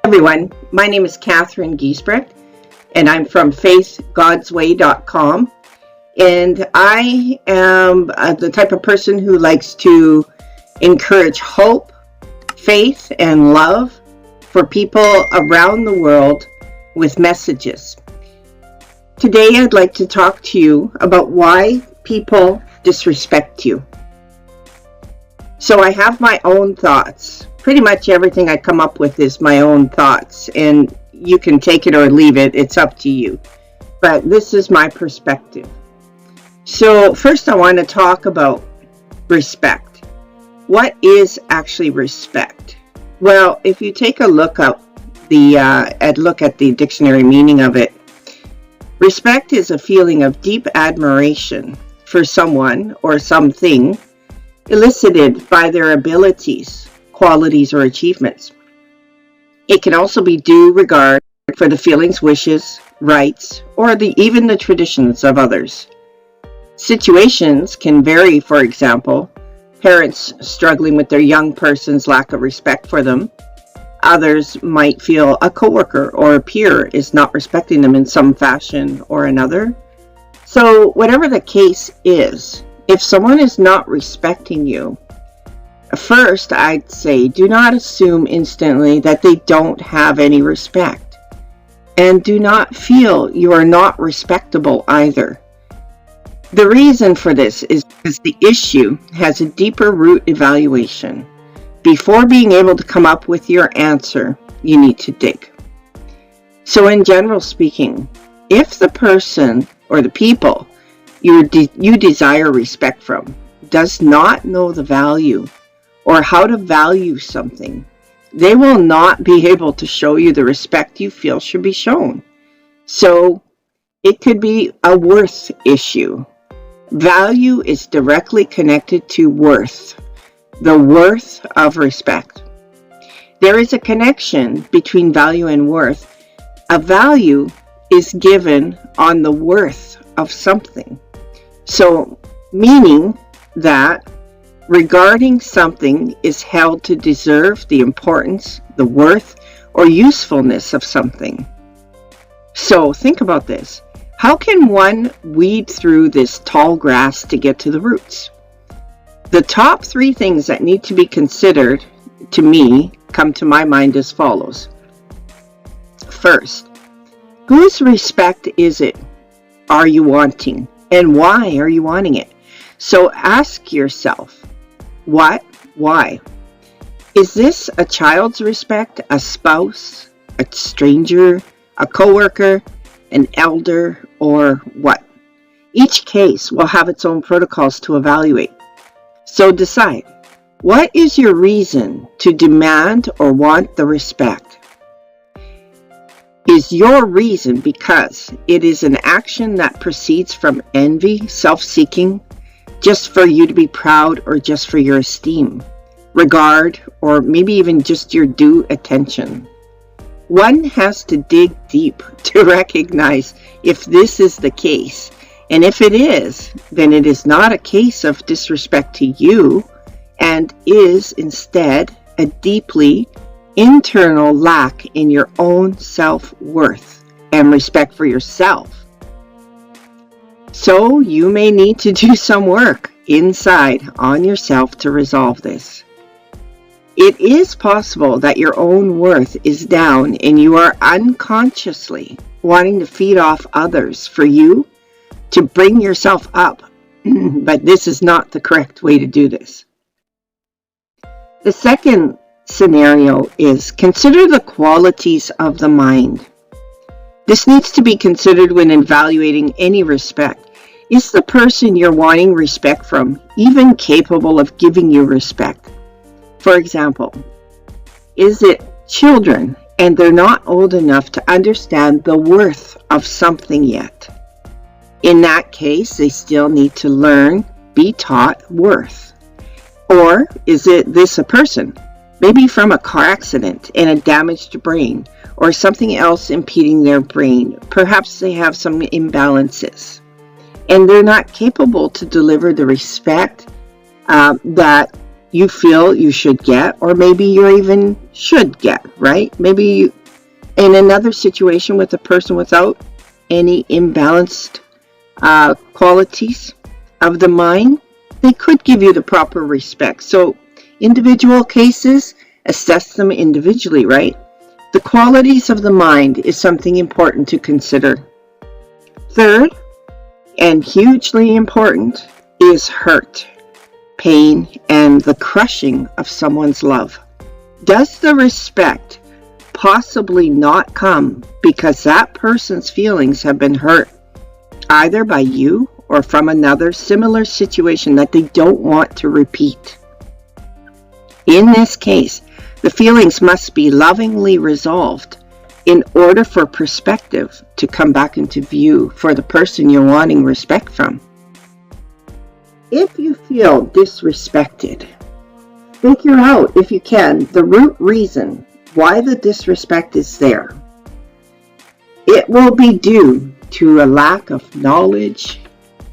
Everyone, my name is Catherine and I'm from faithgodsway.com, and I am the type of person who likes to encourage hope, faith, and love for people around the world with messages. Today I'd like to talk to you about why people disrespect you. So I have my own thoughts. Pretty much everything I come up with is my own thoughts, and you can take it or leave it. It's up to you. But this is my perspective. So first I want to talk about respect. What is actually respect? Well, if you take a look at the dictionary meaning of it, respect is a feeling of deep admiration for someone or something elicited by their abilities, qualities, or achievements. It can also be due regard for the feelings, wishes, rights, or even the traditions of others. Situations can vary. For example, parents struggling with their young person's lack of respect for them. Others might feel a coworker or a peer is not respecting them in some fashion or another. So whatever the case is, if someone is not respecting you, first I'd say do not assume instantly that they don't have any respect. And do not feel you are not respectable either. The reason for this is because the issue has a deeper root evaluation. Before being able to come up with your answer, you need to dig. So in general speaking, if the person or the people you desire respect from does not know the value or how to value something, they will not be able to show you the respect you feel should be shown. So it could be a worth issue. Value is directly connected to worth, the worth of respect. There is a connection between value and worth. A value is given on the worth of something. So, meaning that regarding something is held to deserve the importance, the worth, or usefulness of something. So, think about this. How can one weed through this tall grass to get to the roots? The top 3 things that need to be considered, to me, come to my mind as follows. First, whose respect is it are you wanting? And why are you wanting it? So ask yourself, what? Why? Is this a child's respect, a spouse, a stranger, a coworker, an elder, or what? Each case will have its own protocols to evaluate. So decide, what is your reason to demand or want the respect? Is your reason because it is an action that proceeds from envy, self-seeking, just for you to be proud or just for your esteem, regard, or maybe even just your due attention? One has to dig deep to recognize if this is the case. And if it is, then it is not a case of disrespect to you and is instead a deeply internal lack in your own self-worth and respect for yourself. So you may need to do some work inside on yourself to resolve this. It is possible that your own worth is down and you are unconsciously wanting to feed off others for you to bring yourself up, but this is not the correct way to do this. The second scenario is consider the qualities of the mind. This needs to be considered when evaluating any respect. Is the person you're wanting respect from even capable of giving you respect? For example, is it children and they're not old enough to understand the worth of something yet? In that case, they still need to learn, be taught worth. Or is it this a person, maybe from a car accident and a damaged brain, or something else impeding their brain? Perhaps they have some imbalances, and they're not capable to deliver the respect that you feel you should get, or maybe you even should get, right? Maybe In another situation with a person without any imbalanced qualities of the mind, they could give you the proper respect. So individual cases, assess them individually, right? The qualities of the mind is something important to consider. Third, and hugely important, is hurt, pain, and the crushing of someone's love. Does the respect possibly not come because that person's feelings have been hurt, either by you or from another similar situation that they don't want to repeat? In this case, the feelings must be lovingly resolved in order for perspective to come back into view for the person you're wanting respect from. If you feel disrespected, figure out, if you can, the root reason why the disrespect is there. It will be due to a lack of knowledge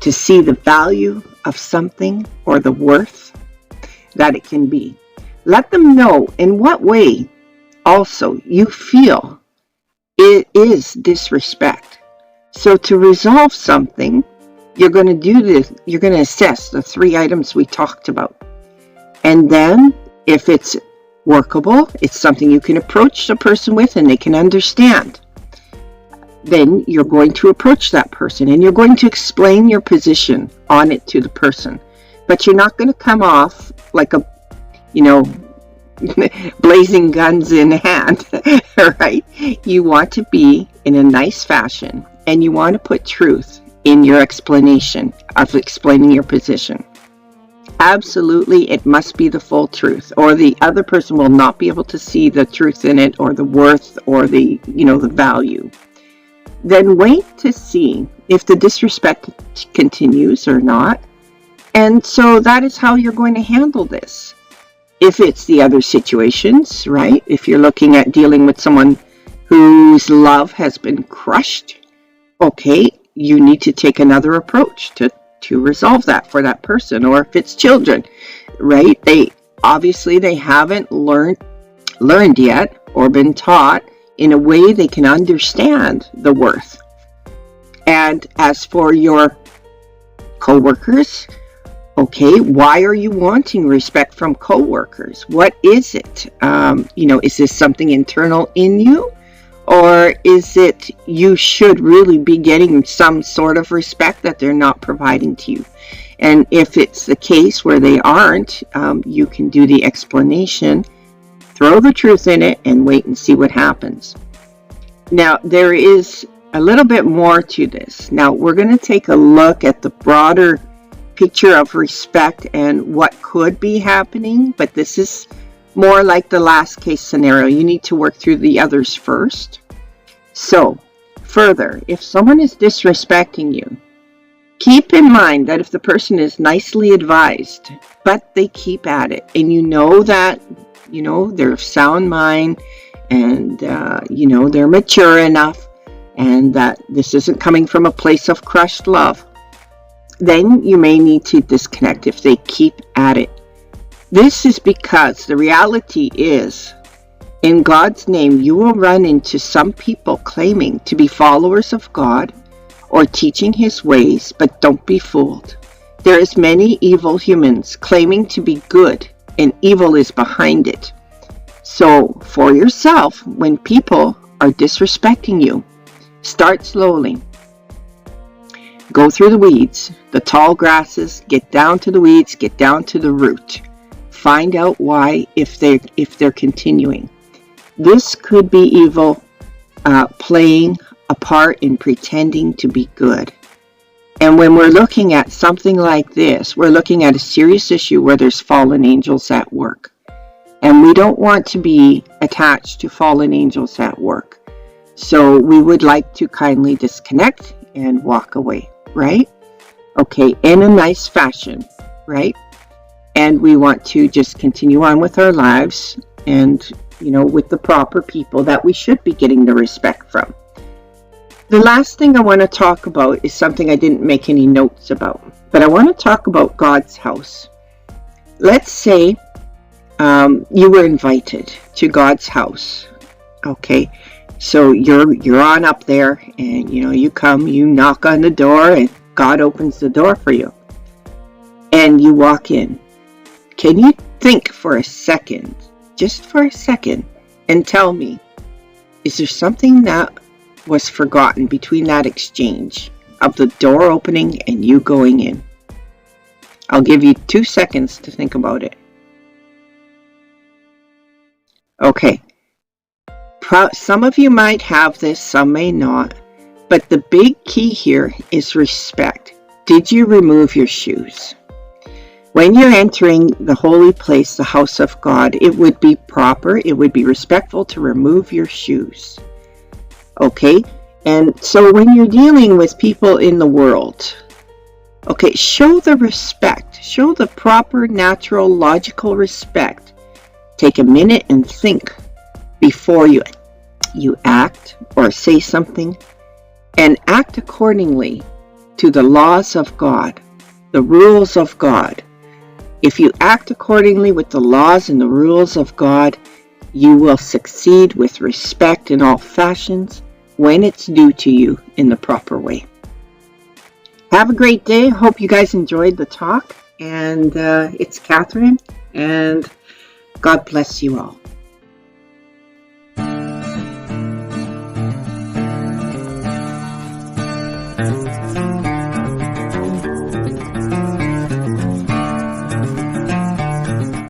to see the value of something or the worth that it can be. Let them know in what way also you feel it is disrespect. So to resolve something, you're going to do this, you're going to assess the 3 items we talked about. And then if it's workable, it's something you can approach the person with and they can understand, then you're going to approach that person and you're going to explain your position on it to the person. But you're not going to come off like a, blazing guns in hand, right? You want to be in a nice fashion and you want to put truth in your explanation of explaining your position. Absolutely, it must be the full truth, or the other person will not be able to see the truth in it, or the worth, or the value. Then wait to see if the disrespect continues or not. And so that is how you're going to handle this. If it's the other situations, right? If you're looking at dealing with someone whose love has been crushed, okay, you need to take another approach to resolve that for that person. Or if it's children, right? They haven't learned yet or been taught in a way they can understand the worth. And as for your co-workers, okay, why are you wanting respect from co-workers? What is it? Is this something internal in you? Or is it you should really be getting some sort of respect that they're not providing to you? And if it's the case where they aren't, you can do the explanation, throw the truth in it, and wait and see what happens. Now, there is a little bit more to this. Now, we're going to take a look at the broader picture of respect and what could be happening, but this is more like the last case scenario. You need to work through the others first. So, further, if someone is disrespecting you, keep in mind that if the person is nicely advised, but they keep at it, and that, they're of sound mind, and, they're mature enough, and that this isn't coming from a place of crushed love, then you may need to disconnect if they keep at it. This is because the reality is, in God's name, you will run into some people claiming to be followers of God or teaching His ways, but don't be fooled. There is many evil humans claiming to be good, and evil is behind it. So, for yourself, when people are disrespecting you, start slowly. Go through the weeds, the tall grasses, get down to the weeds, get down to the root. Find out why if they're continuing. This could be evil playing a part in pretending to be good. And when we're looking at something like this, we're looking at a serious issue where there's fallen angels at work. And we don't want to be attached to fallen angels at work. So we would like to kindly disconnect and walk away, right? Okay, in a nice fashion, right? And we want to just continue on with our lives and, with the proper people that we should be getting the respect from. The last thing I want to talk about is something I didn't make any notes about, but I want to talk about God's house. Let's say you were invited to God's house, okay? So you're on up there, and you come, you knock on the door, and God opens the door for you. And you walk in. Can you think for a second, just for a second, and tell me, is there something that was forgotten between that exchange of the door opening and you going in? I'll give you 2 seconds to think about it. Okay. Some of you might have this, some may not, but the big key here is respect. Did you remove your shoes? When you're entering the holy place, the house of God, it would be proper, it would be respectful to remove your shoes. Okay? And so when you're dealing with people in the world, okay, show the respect, show the proper, natural, logical respect. Take a minute and think before you act or say something, and act accordingly to the laws of God, the rules of God. If you act accordingly with the laws and the rules of God, you will succeed with respect in all fashions when it's due to you in the proper way. Have a great day. Hope you guys enjoyed the talk. And it's Catherine, and God bless you all.